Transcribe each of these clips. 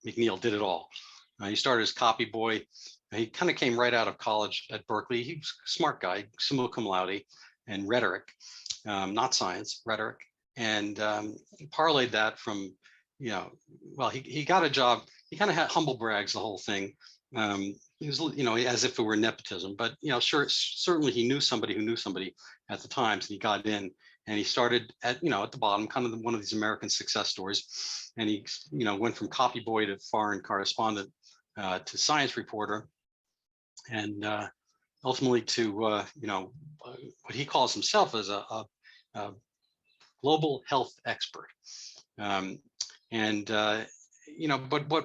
McNeil did it all. He started as copy boy. He kind of came right out of college at Berkeley. He was a smart guy, summa cum laude, and rhetoric, not science, rhetoric. And he parlayed that from, well, he got a job. He kind of had humble brags the whole thing. He was, as if it were nepotism, but, certainly he knew somebody who knew somebody at the Times, and he got in, and he started at the bottom, kind of one of these American success stories. And he, went from copy boy to foreign correspondent to science reporter, and ultimately to, what he calls himself as a global health expert. But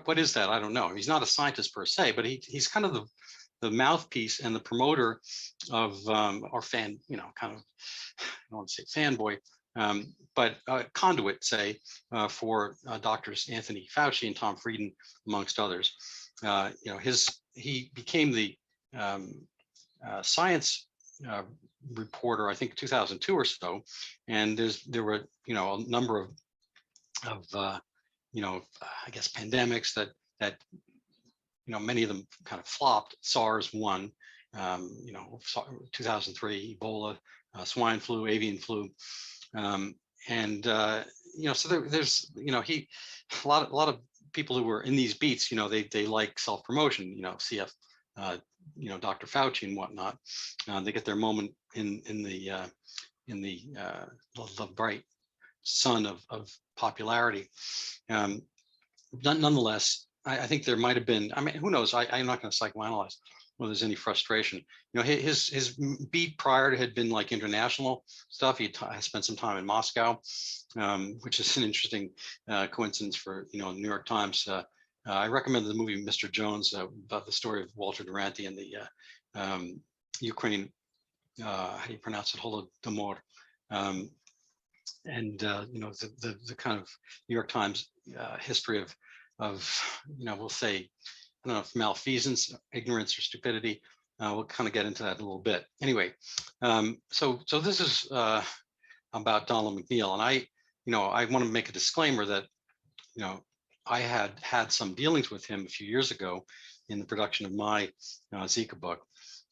what is that? I don't know. He's not a scientist per se, but he's kind of the mouthpiece and the promoter of our fan, kind of, I don't want to say fanboy, but conduit, say, for doctors Anthony Fauci and Tom Frieden, amongst others. He became the science reporter, I think 2002 or so, and there were a number of I guess pandemics that many of them kind of flopped. SARS won, 2003, Ebola, swine flu, avian flu, so there's a lot of people who were in these beats, they like self-promotion, CF, Dr. Fauci and whatnot. They get their moment in the bright sun of popularity. Nonetheless, I think there might have been, I mean, who knows? I'm not going to psychoanalyze whether there's any frustration. His beat prior had been like international stuff. He spent some time in Moscow, which is an interesting coincidence for, New York Times. I recommend the movie Mr. Jones, about the story of Walter Duranty and the Ukraine, how do you pronounce it, Holodomor. The kind of New York Times history of we'll say, I don't know if malfeasance, ignorance, or stupidity. We'll kind of get into that a little bit. Anyway, so this is about Donald McNeil, and I want to make a disclaimer that I had some dealings with him a few years ago in the production of my Zika book.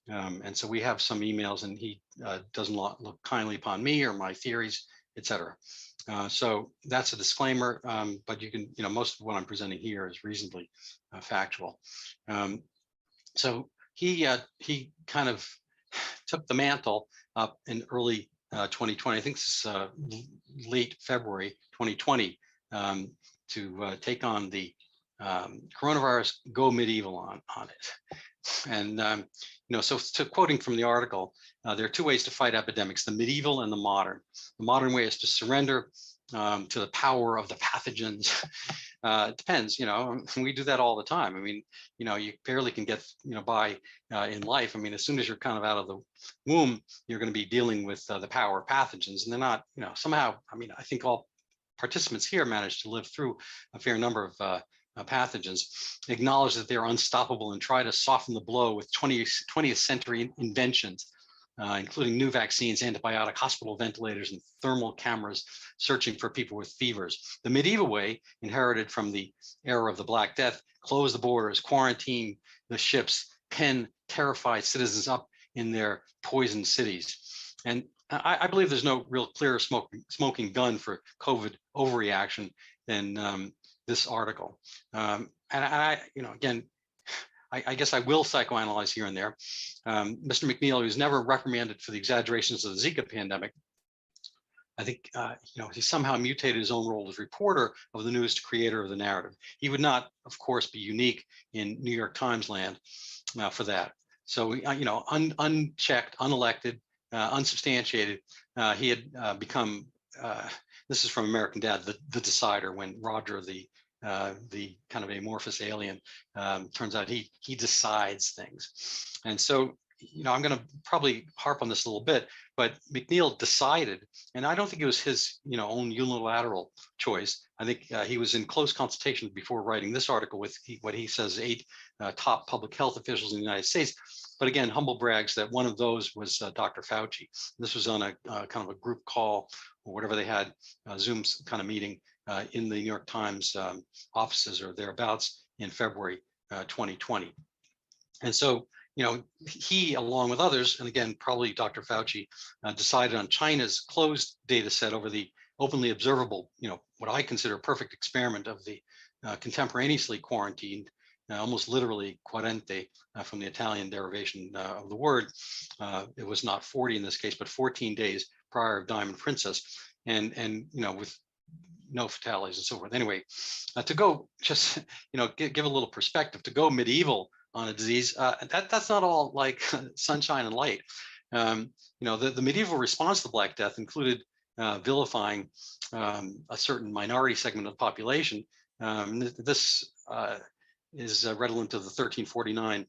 And so we have some emails, and he doesn't look kindly upon me or my theories, etc. So that's a disclaimer, but you can, most of what I'm presenting here is reasonably factual. So he kind of took the mantle up in early 2020. I think this is late February 2020, to take on the coronavirus, go medieval on it. And so quoting from the article, there are two ways to fight epidemics: the medieval and the modern. The modern way is to surrender to the power of the pathogens. It depends, we do that all the time. I mean, you barely can get by in life. I mean, as soon as you're kind of out of the womb, you're going to be dealing with the power of pathogens, and they're not, somehow, I mean, I think all participants here managed to live through a fair number of pathogens, acknowledge that they're unstoppable, and try to soften the blow with 20th century inventions, including new vaccines, antibiotic, hospital ventilators, and thermal cameras searching for people with fevers. The medieval way, inherited from the era of the Black Death, closed the borders, quarantined the ships, pen terrified citizens up in their poisoned cities. And I believe there's no real clear smoking gun for COVID overreaction than this article. And I guess I will psychoanalyze here and there. Mr. McNeil, who's never reprimanded for the exaggerations of the Zika pandemic, I think he somehow mutated his own role as reporter of the news to creator of the narrative. He would not, of course, be unique in New York Times land for that. So unchecked, unelected, unsubstantiated, he had become. This is from American Dad, the decider, when Roger, the kind of amorphous alien, turns out he decides things. And so, I'm going to probably harp on this a little bit, but McNeil decided, and I don't think it was his, own unilateral choice. I think he was in close consultation before writing this article with what he says 8 top public health officials in the United States. But again, humble brags that one of those was Dr. Fauci. This was on a kind of a group call or whatever they had, Zoom kind of meeting in the New York Times offices or thereabouts in February 2020. And so, he, along with others, and again, probably Dr. Fauci, decided on China's closed data set over the openly observable, what I consider a perfect experiment of the contemporaneously quarantined, almost literally quarente, from the Italian derivation of the word. It was not 40 in this case, but 14 days prior of Diamond Princess, and with no fatalities and so forth. Anyway, to go just give a little perspective, to go medieval on a disease, that's not all like sunshine and light. The medieval response to Black Death included vilifying a certain minority segment of the population. This is redolent of the 1349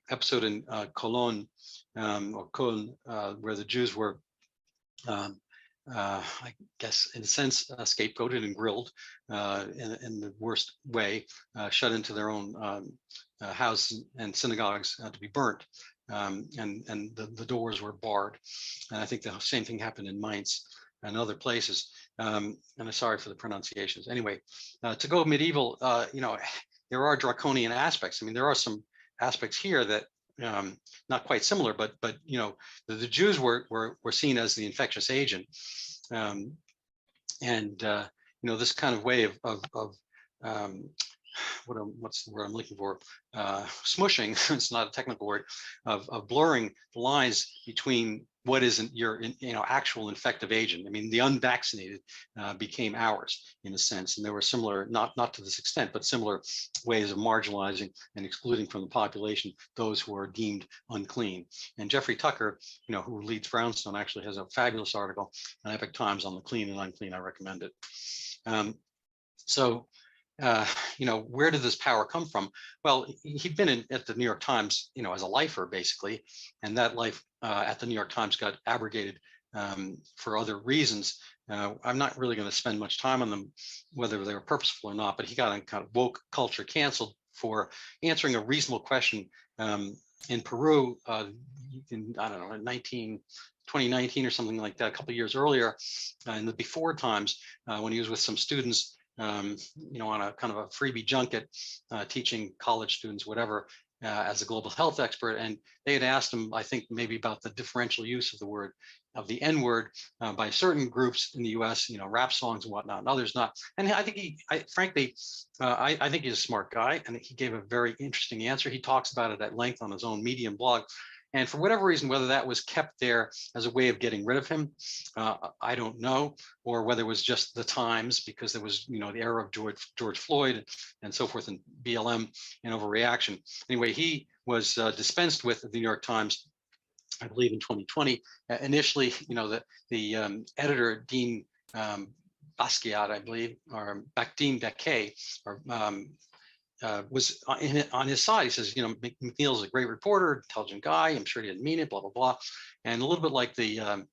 episode in Cologne, where the Jews were, I guess, in a sense, scapegoated and grilled in the worst way, shut into their own houses and synagogues to be burnt, and the doors were barred. And I think the same thing happened in Mainz and other places. And I'm sorry for the pronunciations. Anyway, to go medieval, there are draconian aspects. I mean, there are some aspects here that not quite similar, but the Jews were seen as the infectious agent, this kind of way of what's the word I'm looking for? Smushing. It's not a technical word, of blurring the lines between what isn't your actual infective agent. I mean, the unvaccinated became ours in a sense, and there were similar, not to this extent, but similar ways of marginalizing and excluding from the population those who are deemed unclean. And Jeffrey Tucker, who leads Brownstone, actually has a fabulous article on Epoch Times on the clean and unclean. I recommend it. Where did this power come from? Well, he'd been at the New York Times, as a lifer, basically, and that life at the New York Times got abrogated for other reasons. I'm not really going to spend much time on them, whether they were purposeful or not, but he got on kind of woke culture canceled for answering a reasonable question in Peru in, I don't know, in 2019 or something like that, a couple of years earlier, in the before times, when he was with some students, on a kind of a freebie junket, teaching college students, whatever, as a global health expert. And they had asked him, I think, maybe about the differential use of the N-word by certain groups in the US, rap songs and whatnot, and others not. And I think frankly, I think he's a smart guy, and he gave a very interesting answer. He talks about it at length on his own Medium blog. And for whatever reason, whether that was kept there as a way of getting rid of him, I don't know, or whether it was just the times, because there was, the era of George Floyd and so forth, and BLM and overreaction. Anyway, he was dispensed with at the New York Times, I believe, in 2020. Initially, the editor, Dean Basquiat, I believe, or Dean Baquet, or was on his side. He says, McNeil's a great reporter, intelligent guy. I'm sure he didn't mean it, blah, blah, blah. And a little bit like the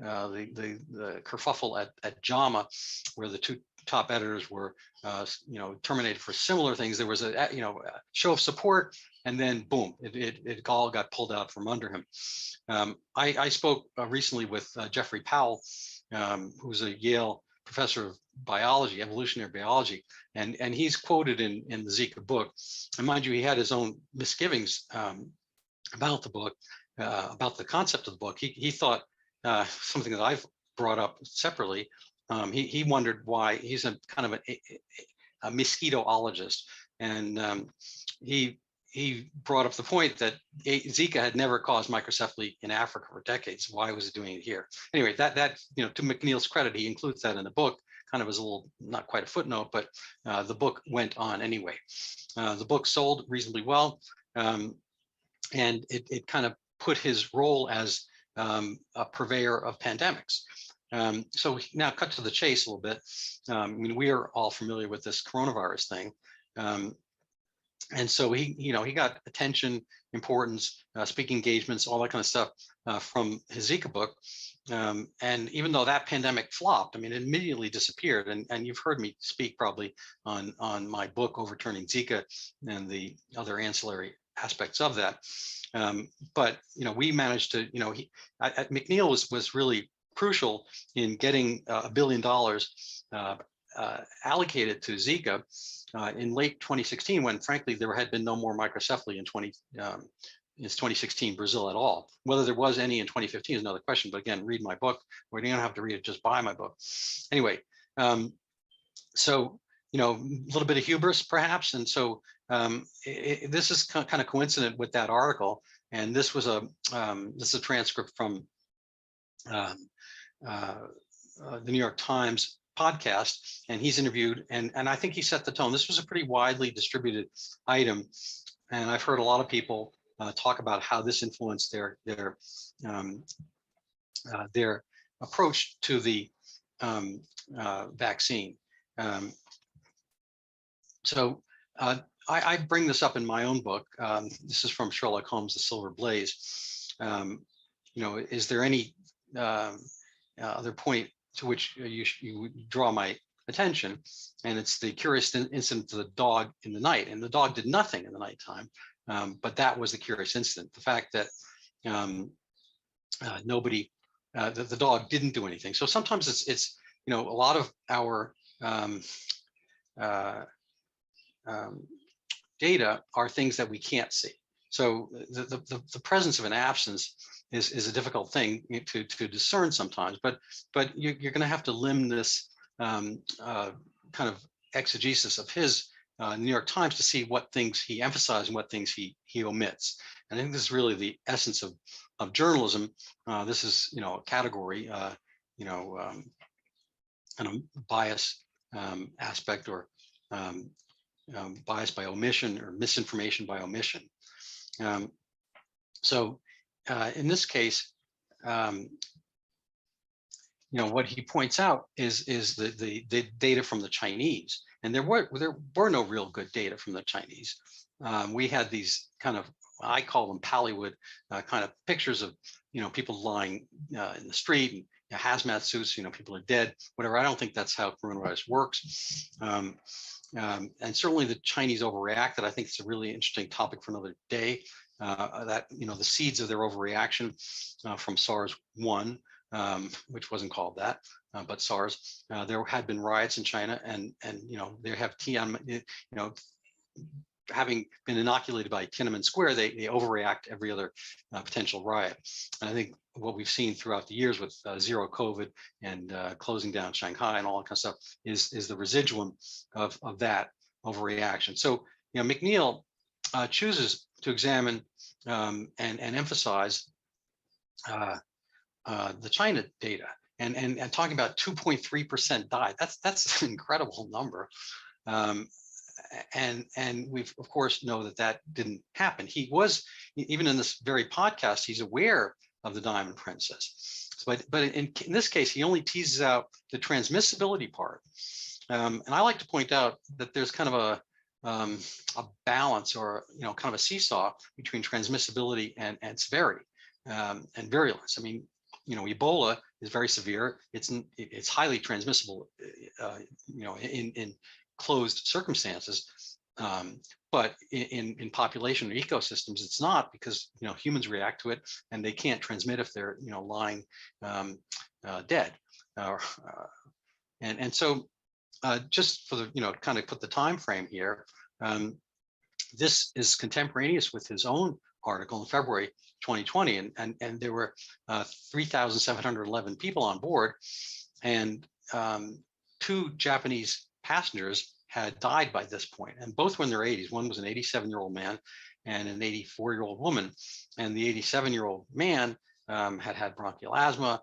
kerfuffle at JAMA, where the two top editors were, terminated for similar things. There was a show of support, and then boom, it all got pulled out from under him. I spoke recently with Jeffrey Powell, who's a Yale professor of biology, evolutionary biology, and he's quoted in the Zika book. And mind you, he had his own misgivings about the book, about the concept of the book. He thought something that I've brought up separately. He wondered why. He's a kind of a mosquitoologist, and he brought up the point that Zika had never caused microcephaly in Africa for decades. Why was it doing it here? Anyway, that to McNeil's credit, he includes that in the book, kind of as a little, not quite a footnote, but the book went on anyway. The book sold reasonably well, and it kind of put his role as a purveyor of pandemics. So now cut to the chase a little bit. We are all familiar with this coronavirus thing. And so he got attention, importance, speaking engagements, all that kind of stuff from his Zika book. And even though that pandemic flopped, it immediately disappeared. And you've heard me speak probably on my book, Overturning Zika, and the other ancillary aspects of that. But we managed to, McNeil was really crucial in getting $1 billion allocated to Zika in late 2016, when frankly there had been no more microcephaly in 2016 Brazil at all. Whether there was any in 2015 is another question, but again, read my book, or you don't have to read it, just buy my book. Anyway, so, a little bit of hubris perhaps. And so this is kind of coincident with that article. And this was this is a transcript from the New York Times podcast, and he's interviewed, and I think he set the tone. This was a pretty widely distributed item, and I've heard a lot of people talk about how this influenced their approach to the vaccine. So I bring this up in my own book. This is from Sherlock Holmes, The Silver Blaze. Is there any other point to which you would draw my attention? And it's the curious incident of the dog in the night. And the dog did nothing in the nighttime, but that was the curious incident. The fact that the dog didn't do anything. So sometimes it's a lot of our data are things that we can't see. So the presence of an absence is a difficult thing to discern sometimes, but you're going to have to limb this kind of exegesis of his New York Times to see what things he emphasized and what things he omits. And I think this is really the essence of journalism. This is a category, kind of bias aspect, or bias by omission, or misinformation by omission. So in this case, what he points out is the data from the Chinese, and there were no real good data from the Chinese. We had these kind of, I call them Pallywood kind of pictures of people lying in the street, and hazmat suits, people are dead, whatever. I don't think that's how coronavirus works. And certainly the Chinese overreacted. I think it's a really interesting topic for another day. That the seeds of their overreaction from SARS-1, which wasn't called that, but SARS. There had been riots in China, and they have having been inoculated by Tiananmen Square, they overreact every other potential riot. And I think what we've seen throughout the years with zero COVID and closing down Shanghai and all that kind of stuff is the residuum of that overreaction. So McNeil chooses to examine and emphasize the China data, and talking about 2.3% died. That's an incredible number. And we've of course know that didn't happen. He was, even in this very podcast, he's aware of the Diamond Princess, but in this case he only teases out the transmissibility part. And I like to point out that there's kind of a balance, or kind of a seesaw between transmissibility and severity and virulence. I mean, Ebola is very severe. It's highly transmissible, in closed circumstances, but in population or ecosystems, it's not, because humans react to it, and they can't transmit if they're lying dead. And so just for the kind of put the time frame here, this is contemporaneous with his own article in February 2020, and there were 3,711 people on board, and 2 Japanese passengers had died by this point, and both were in their 80s. One was an 87-year-old man and an 84-year-old woman, and the 87-year-old man had bronchial asthma.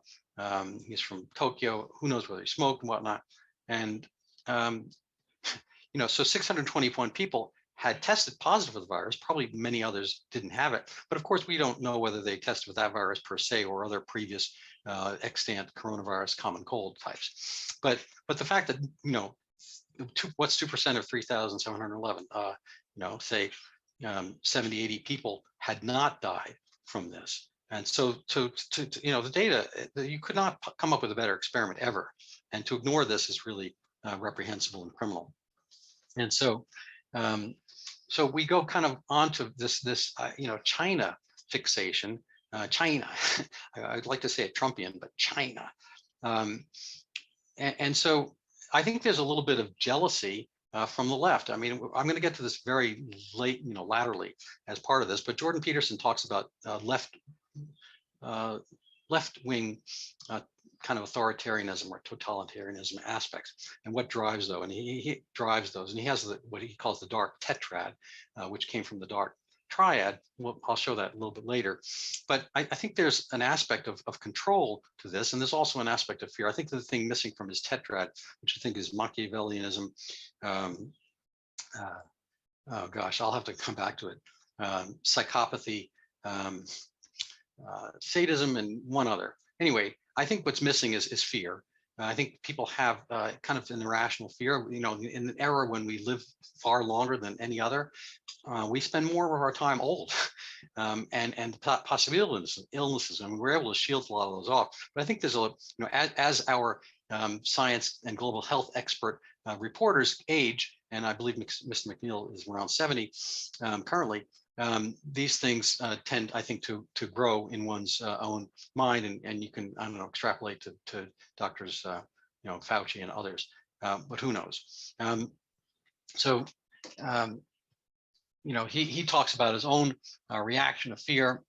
He's from Tokyo. Who knows whether he smoked and whatnot. And so 621 people had tested positive for the virus. Probably many others didn't have it, but of course we don't know whether they tested with that virus per se, or other previous extant coronavirus common cold types. But the fact that what's 2% of 3,711? Say 70, 80 people had not died from this. And so the data, you could not come up with a better experiment ever. And to ignore this is really reprehensible and criminal. And so we go kind of onto this China fixation. China, I'd like to say a Trumpian, but China. And so I think there's a little bit of jealousy from the left. I mean, I'm going to get to this very late, laterally as part of this, but Jordan Peterson talks about left-wing kind of authoritarianism or totalitarianism aspects and what drives those. And he drives those, and he has what he calls the dark tetrad, which came from the dark triad. Well, I'll show that a little bit later. But I think there's an aspect of control to this, and there's also an aspect of fear. I think the thing missing from his tetrad, which I think is Machiavellianism, oh gosh, I'll have to come back to it, psychopathy, sadism, and one other. Anyway, I think what's missing is fear. I think people have kind of an irrational fear. In an era when we live far longer than any other, we spend more of our time old, and possible illnesses. I mean, we're able to shield a lot of those off. But I think there's as our science and global health expert reporters age, and I believe Mr. McNeil is around 70 currently. These things tend, I think, to grow in one's own mind, and you can, I don't know, extrapolate to doctors, Fauci and others, but who knows? He talks about his own reaction of fear,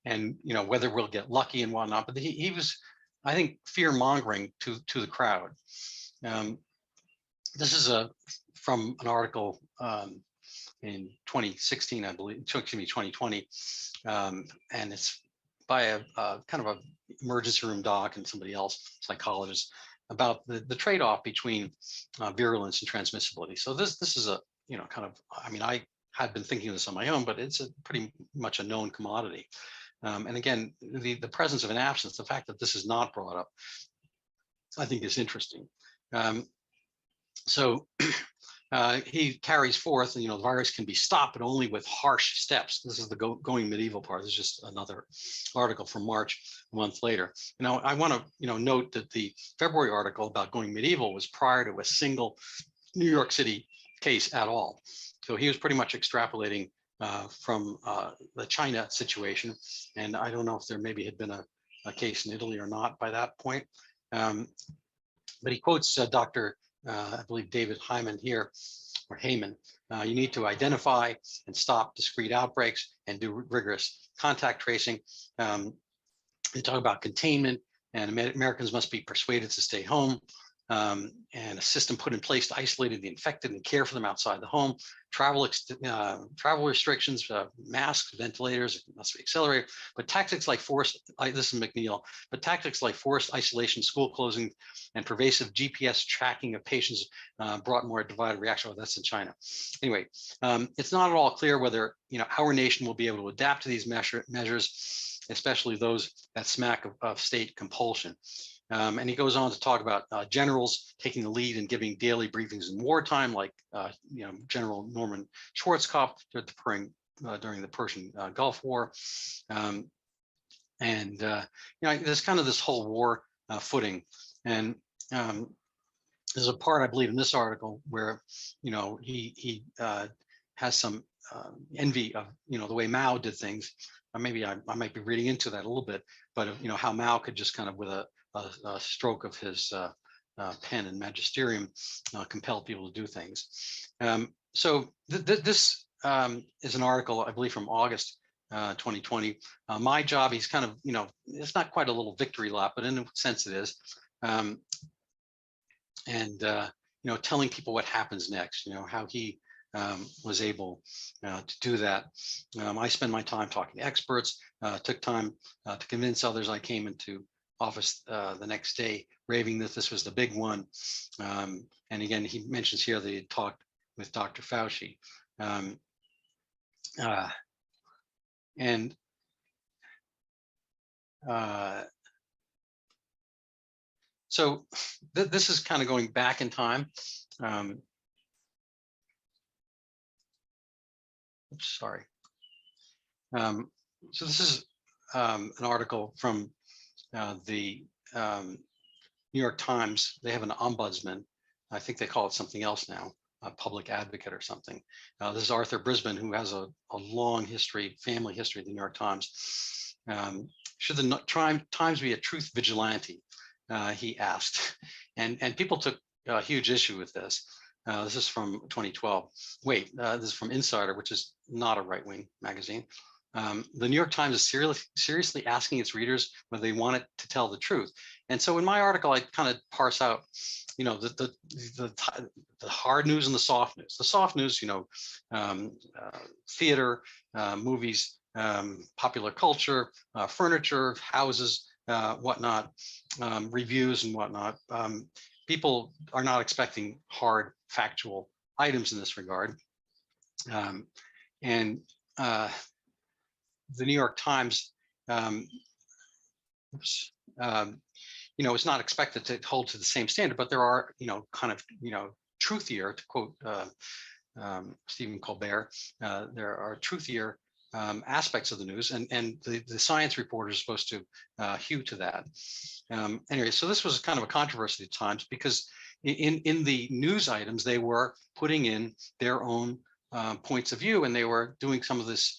and whether we'll get lucky and whatnot. But he was, I think, fear mongering to the crowd. This is from an article in 2016, I believe, excuse me, 2020, and it's by a kind of a emergency room doc and somebody else, psychologist, about the trade-off between virulence and transmissibility. So this is a kind of, I mean, I had been thinking of this on my own, but it's pretty much a known commodity. And again, the presence of an absence, the fact that this is not brought up, I think is interesting. He carries forth, the virus can be stopped, but only with harsh steps. This is the going medieval part. This is just another article from March, a month later. I want to, note that the February article about going medieval was prior to a single New York City case at all. So he was pretty much extrapolating from the China situation. And I don't know if there maybe had been a case in Italy or not by that point. But he quotes Dr. I believe David Hyman here, or Heyman. You need to identify and stop discrete outbreaks and do rigorous contact tracing. They talk about containment, and Americans must be persuaded to stay home, and a system put in place to isolate the infected and care for them outside the home. Travel restrictions, masks, ventilators must be accelerated. But tactics like this is McNeil, but tactics like forced isolation, school closing, and pervasive GPS tracking of patients brought more divided reaction. Oh, that's in China. Anyway, it's not at all clear whether our nation will be able to adapt to these measures, especially those that smack of state compulsion. And he goes on to talk about generals taking the lead and giving daily briefings in wartime, like General Norman Schwarzkopf during the Persian Gulf War. There's kind of this whole war footing. And there's a part, I believe, in this article where he has some envy of the way Mao did things. Maybe I might be reading into that a little bit, but how Mao could just kind of with a stroke of his pen and magisterium compel people to do things. This is an article, I believe, from August 2020. My job, he's kind of, it's not quite a little victory lap, but in a sense it is. Telling people what happens next, how he was able to do that. I spend my time talking to experts, took time to convince others. I came into office the next day raving that this was the big one. And again, he mentions here that he had talked with Dr. Fauci. So this is kind of going back in time. Oops, sorry. So this is an article from the New York Times. They have an ombudsman. I think they call it something else now, a public advocate or something. This is Arthur Brisbane, who has a long history, family history at the New York Times. Should the Times be a truth vigilante? he asked, and people took a huge issue with this. This is from 2012. Wait, this is from Insider, which is not a right-wing magazine. The New York Times is seriously asking its readers whether they want it to tell the truth. And so in my article, I kind of parse out, the hard news and the soft news. The soft news, theater, movies, popular culture, furniture, houses, whatnot, reviews and whatnot. People are not expecting hard factual items in this regard. And the New York Times, it's not expected to hold to the same standard, but there are, truthier, to quote Stephen Colbert, there are truthier aspects of the news, and the science reporter is supposed to hew to that. Anyway, so this was kind of a controversy at times, because in the news items, they were putting in their own points of view, and they were doing some of this,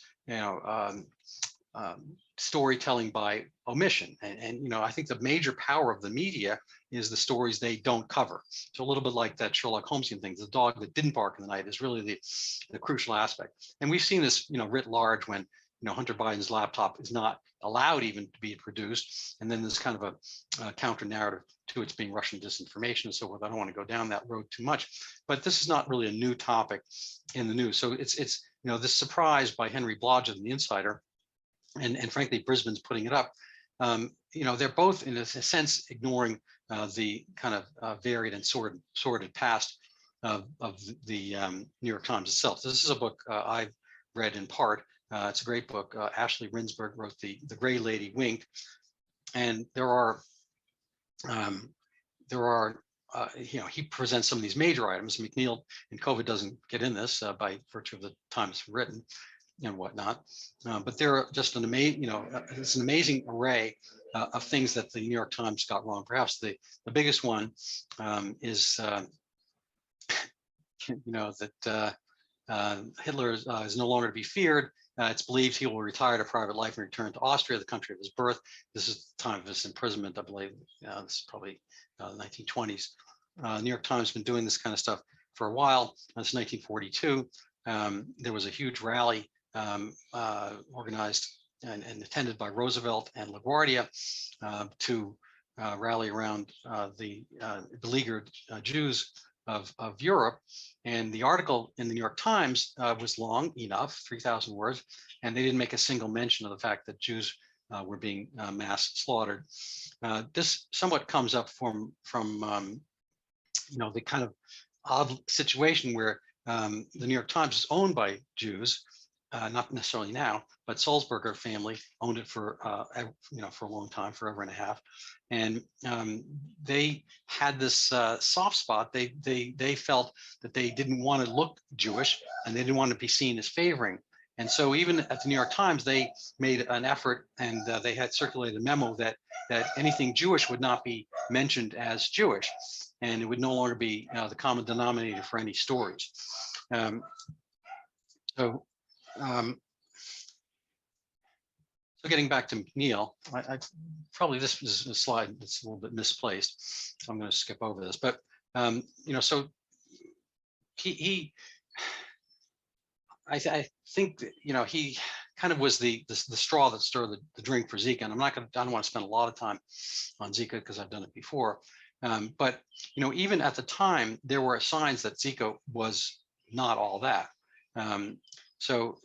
storytelling by omission. And I think the major power of the media is the stories they don't cover. So a little bit like that Sherlock Holmesian thing, the dog that didn't bark in the night is really the crucial aspect. And we've seen this, writ large when, Hunter Biden's laptop is not allowed even to be produced. And then there's kind of a counter narrative to its being Russian disinformation and so forth. I don't want to go down that road too much, but this is not really a new topic in the news. So it's this surprise by Henry Blodgett in the Insider, and frankly, Brisbane's putting it up. They're both in a sense ignoring the kind of varied and sordid past of the New York Times itself. This is a book I've read in part. It's a great book. Ashley Rinsberg wrote the Gray Lady Winked, and there are he presents some of these major items. McNeil and COVID doesn't get in this by virtue of the time it's written and whatnot, but there are just an amazing, it's an amazing array of things that the New York Times got wrong. Perhaps the biggest one is that Hitler is no longer to be feared. It's believed he will retire to private life and return to Austria, the country of his birth. This is the time of his imprisonment, I believe. This is probably the 1920s. New York Times has been doing this kind of stuff for a while. Since 1942. There was a huge rally organized and attended by Roosevelt and LaGuardia to rally around the beleaguered Jews of Europe. And the article in the New York Times was long enough, 3,000 words, and they didn't make a single mention of the fact that Jews were being mass slaughtered. This somewhat comes up from the kind of odd situation where the New York Times is owned by Jews, not necessarily now, but Sulzberger family owned it for a long time, forever and a half, and they had this soft spot. They felt that they didn't want to look Jewish, and they didn't want to be seen as favoring. And so even at the New York Times, they made an effort, and they had circulated a memo that anything Jewish would not be mentioned as Jewish, and it would no longer be the common denominator for any stories. So getting back to McNeil, I probably, this is a slide that's a little bit misplaced, so I'm going to skip over this. But so I think that, he kind of was the straw that stirred the drink for Zika. And I don't want to spend a lot of time on Zika because I've done it before. But even at the time, there were signs that Zika was not all that. So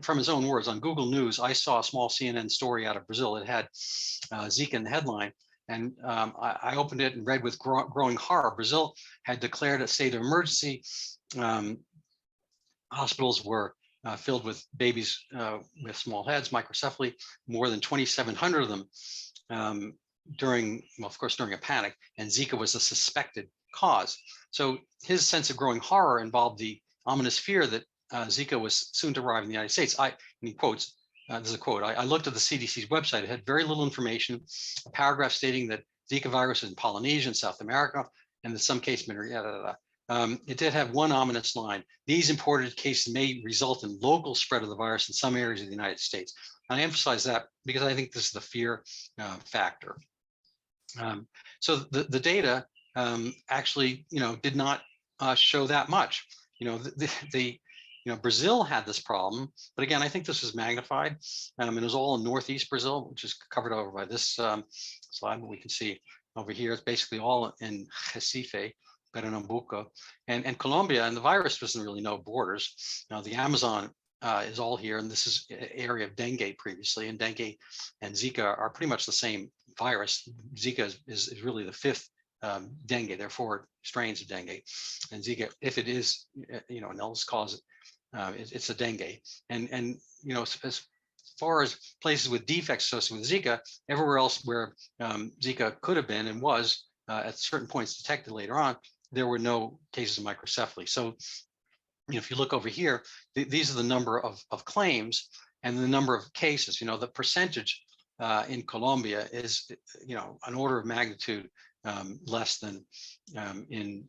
from his own words on Google News, I saw a small CNN story out of Brazil. It had Zika in the headline, and I opened it and read with growing horror. Brazil had declared a state of emergency. Hospitals were filled with babies with small heads, microcephaly, more than 2,700 of them during a panic, and Zika was a suspected cause. So his sense of growing horror involved the ominous fear that Zika was soon to arrive in the United States. And he quotes, this is a quote, I looked at the CDC's website. It had very little information, a paragraph stating that Zika virus is in Polynesia and South America, and in some case, it did have one ominous line. These imported cases may result in local spread of the virus in some areas of the United States. And I emphasize that because I think this is the fear factor. So the data actually, did not show that much. Brazil had this problem, but again, I think this was magnified, and it was all in Northeast Brazil, which is covered over by this slide. But we can see over here, it's basically all in Recife, Pernambuco, and Colombia, and the virus doesn't really know borders. Now, the Amazon is all here, and this is an area of dengue previously, and dengue and Zika are pretty much the same virus. Zika is really the fifth dengue. There are 4 strains of dengue, and Zika, if it is, an illness cause, it's a dengue. And as far as places with defects associated with Zika, everywhere else where Zika could have been and was at certain points detected later on, there were no cases of microcephaly. So, if you look over here, these are the number of claims and the number of cases. The percentage in Colombia is, an order of magnitude less than in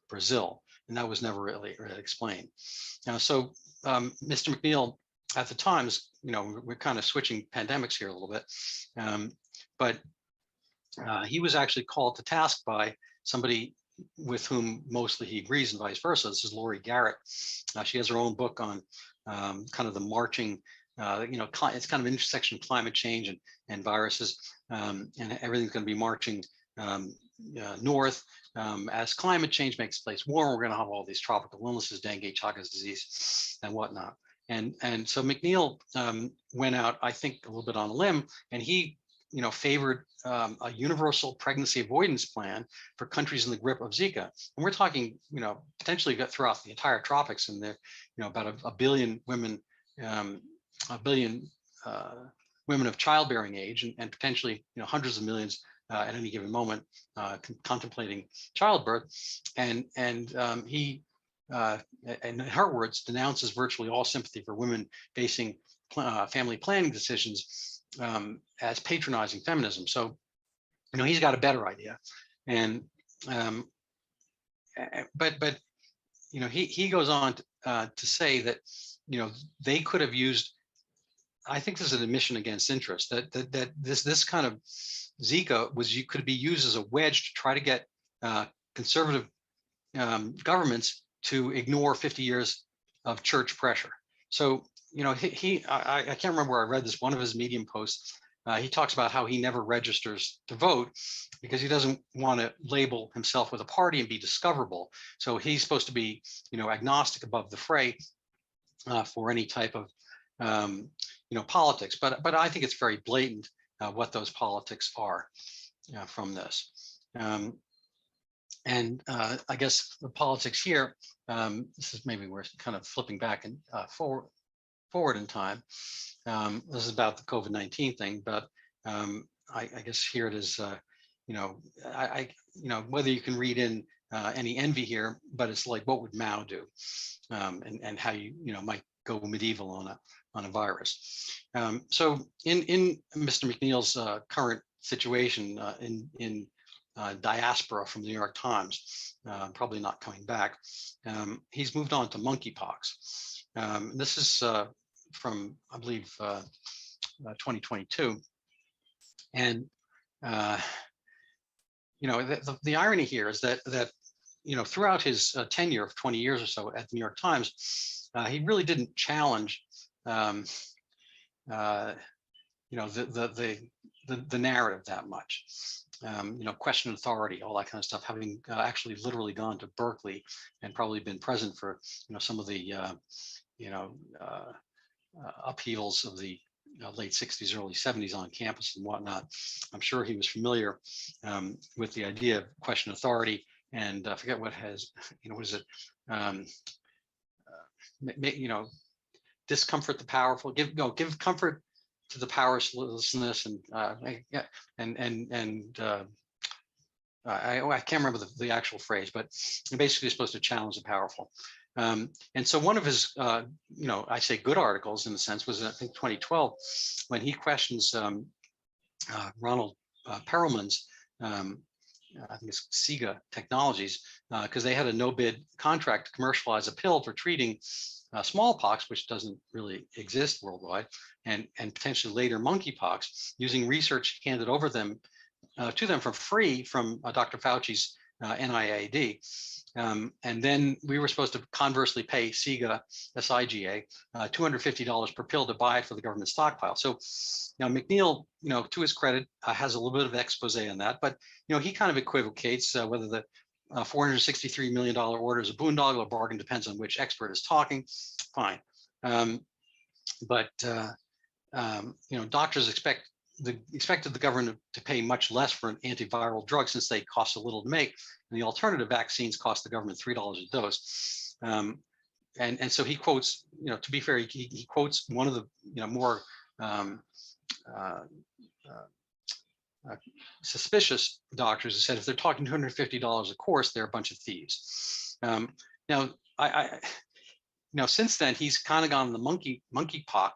Brazil, and that was never really explained. So Mr. McNeil at the time is, we're kind of switching pandemics here a little bit, but he was actually called to task by somebody with whom mostly he agrees and vice versa. This is Laurie Garrett. She has her own book on kind of the marching, it's kind of an intersection of climate change and viruses, and everything's going to be marching north as climate change makes place warmer. We're going to have all these tropical illnesses, dengue, Chagas disease, and whatnot. And so McNeil went out, I think, a little bit on a limb, and he favored a universal pregnancy avoidance plan for countries in the grip of Zika. And we're talking, potentially throughout the entire tropics, and there, about a billion women, women of childbearing age, and potentially, hundreds of millions at any given moment contemplating childbirth. And he, in her words, denounces virtually all sympathy for women facing family planning decisions as patronizing feminism. So, he's got a better idea, and but he goes on to say that they could have used. I think this is an admission against interest that this kind of Zika could be used as a wedge to try to get conservative governments to ignore 50 years of church pressure. So, I can't remember where I read this, one of his Medium posts. He talks about how he never registers to vote because he doesn't want to label himself with a party and be discoverable. So he's supposed to be, agnostic above the fray for any type of, politics. But I think it's very blatant what those politics are from this. And I guess the politics here, this is maybe we're kind of flipping back and forward in time. This is about the COVID-19 thing, but I guess here it is. Whether you can read in any envy here, but it's like, what would Mao do, and how you might go medieval on a virus. So in Mr. McNeil's current situation in diaspora from the New York Times, probably not coming back, he's moved on to monkeypox. This is from, I believe, 2022. And, the irony here is that throughout his tenure of 20 years or so at the New York Times, he really didn't challenge, the narrative that much. Question authority, all that kind of stuff, having actually literally gone to Berkeley and probably been present for, some of the, upheavals of the late 60s, early 70s on campus and whatnot. I'm sure he was familiar with the idea of question authority, and I forget what has, what is it? Discomfort the powerful, give comfort to the powerlessness, and I can't remember the actual phrase, but basically you're supposed to challenge the powerful. And so one of his, I say good articles in a sense, was I think 2012, when he questions Ronald Perelman's, I think it's Zika Technologies, because they had a no-bid contract to commercialize a pill for treating smallpox, which doesn't really exist worldwide, and potentially later monkeypox, using research handed over them to them for free from Dr. Fauci's NIAID. And then we were supposed to conversely pay SIGA, SIGA, $250 per pill to buy it for the government stockpile. So now McNeil, to his credit, has a little bit of expose on that, but he kind of equivocates whether the $463 million order is a boondoggle or bargain, depends on which expert is talking. Fine, but doctors expected the government to pay much less for an antiviral drug since they cost a little to make, and the alternative vaccines cost the government $3 a dose. And so he quotes, to be fair, he quotes one of the more suspicious doctors who said if they're talking $250 a course, they're a bunch of thieves. Now, since then he's kind of gone the monkeypox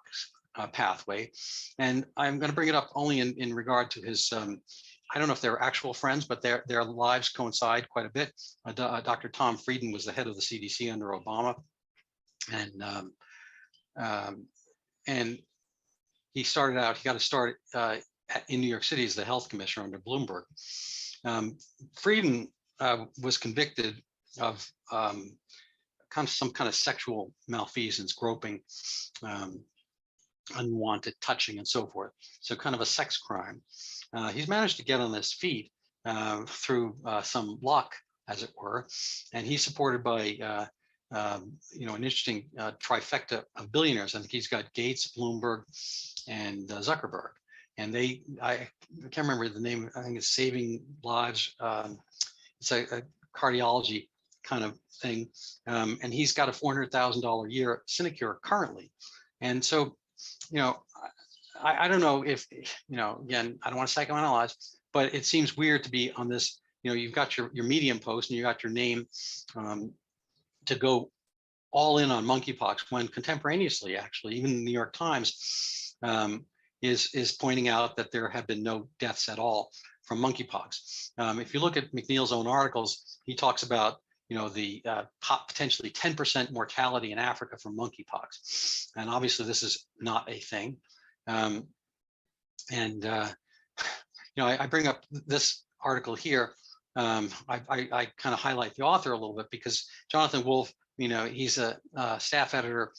pathway, and I'm going to bring it up only in regard to his. I don't know if they're actual friends, but their lives coincide quite a bit. Dr. Tom Frieden was the head of the CDC under Obama, and he started out. He got to start in New York City as the health commissioner under Bloomberg. Frieden was convicted of some kind of sexual malfeasance, groping, unwanted touching, and so forth. So kind of a sex crime. He's managed to get on his feet through some luck, as it were, and he's supported by an interesting trifecta of billionaires. I think he's got Gates, Bloomberg, and Zuckerberg. And I can't remember the name. I think it's Saving Lives. It's a cardiology kind of thing, and he's got a $400,000 a year sinecure currently. And so, I don't know if, again, I don't want to psychoanalyze, but it seems weird to be on this, you've got your Medium post and you got your name to go all in on monkeypox when contemporaneously, actually, even the New York Times is pointing out that there have been no deaths at all from monkeypox. If you look at McNeil's own articles, he talks about the potentially 10% mortality in Africa from monkeypox, and obviously this is not a thing. I bring up this article here. I kind of highlight the author a little bit because Jonathan Wolf, he's a staff editor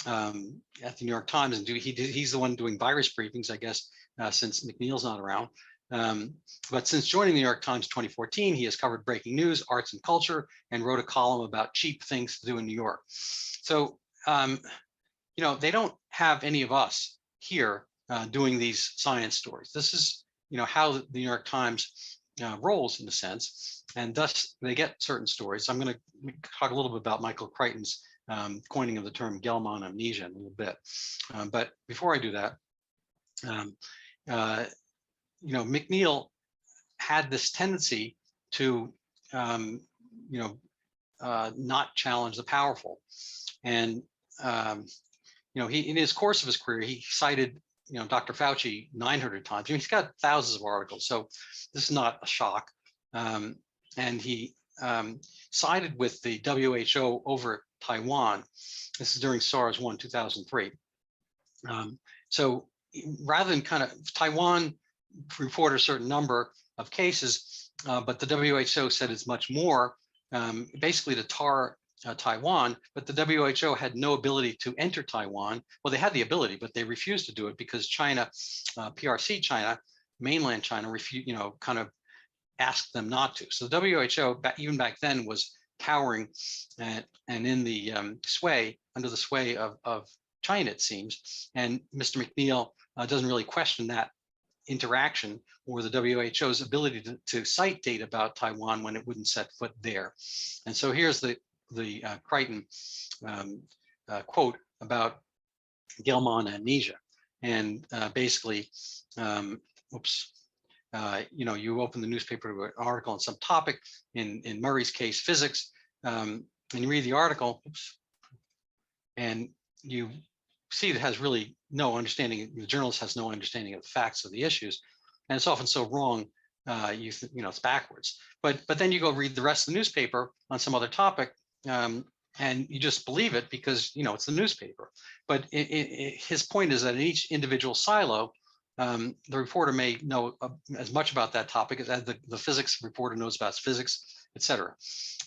at the New York Times, and he's the one doing virus briefings, I guess, since McNeil's not around. But since joining the New York Times in 2014, he has covered breaking news, arts and culture, and wrote a column about cheap things to do in New York. So, they don't have any of us here doing these science stories. This is, how the New York Times rolls in a sense, and thus they get certain stories. I'm going to talk a little bit about Michael Crichton's coining of the term Gelman amnesia in a little bit. But before I do that, McNeil had this tendency to, not challenge the powerful. And, he, in his course of his career, he cited, Dr. Fauci 900 times. He's got thousands of articles, so this is not a shock. And he sided with the WHO over Taiwan. This is during SARS-1, 2003. So rather than kind of Taiwan report a certain number of cases, but the WHO said it's much more, basically to tar Taiwan, but the WHO had no ability to enter Taiwan. Well, they had the ability, but they refused to do it because China, PRC China, mainland China, kind of asked them not to. So the WHO, even back then, was cowering and in the under the sway of China, it seems. And Mr. McNeil doesn't really question that interaction or the WHO's ability to cite data about Taiwan when it wouldn't set foot there. And so here's the Crichton quote about Gelman amnesia. And basically, you open the newspaper to an article on some topic, in Murray's case, physics, and you read the article, and you see it has really no understanding. The journalist has no understanding of the facts of the issues, and it's often so wrong. It's backwards. But then you go read the rest of the newspaper on some other topic, and you just believe it because it's the newspaper. But his point is that in each individual silo, the reporter may know as much about that topic as the physics reporter knows about physics, et cetera.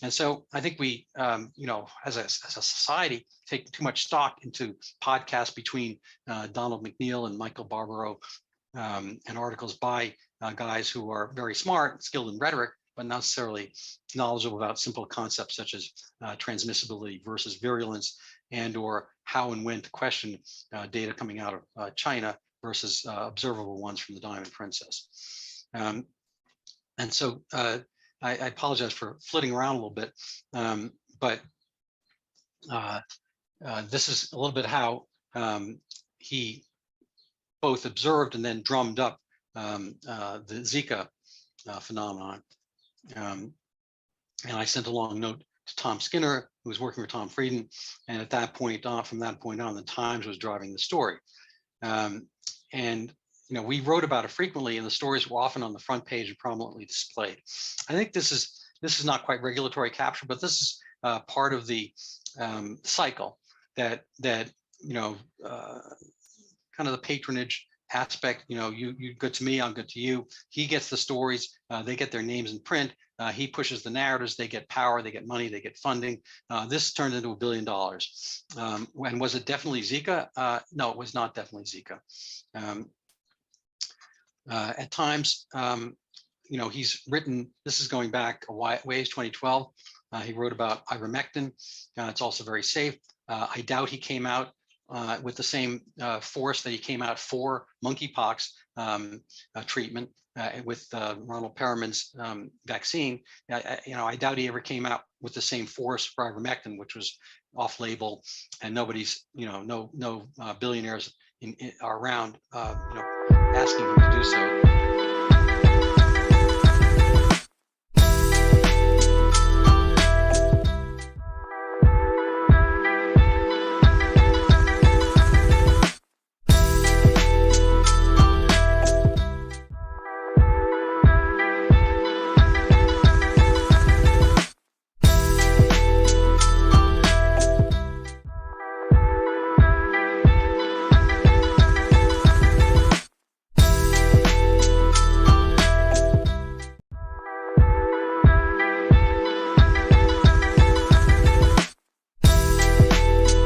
And so I think we, as a society, take too much stock into podcasts between Donald McNeil and Michael Barbaro, and articles by guys who are very smart, skilled in rhetoric, but not necessarily knowledgeable about simple concepts such as transmissibility versus virulence, and or how and when to question data coming out of China versus observable ones from the Diamond Princess. And so I apologize for flitting around a little bit, but this is a little bit how he both observed and then drummed up the Zika phenomenon. And I sent a long note to Tom Skinner, who was working for Tom Frieden, and at that point on, from that point on, the Times was driving the story. And we wrote about it frequently, and the stories were often on the front page and prominently displayed. I think this is not quite regulatory capture, but this is part of the cycle that kind of the patronage aspect. You good to me, I'm good to you. He gets the stories, they get their names in print. He pushes the narratives, they get power, they get money, they get funding. This turned into $1 billion. And was it definitely Zika? No, it was not definitely Zika. At times, he's written, this is going back a ways, 2012. He wrote about ivermectin. It's also very safe. I doubt he came out with the same force that he came out for monkeypox treatment with Ronald Perriman's vaccine. I doubt he ever came out with the same force for ivermectin, which was off-label, and nobody's, no billionaires are around, asking him to do so.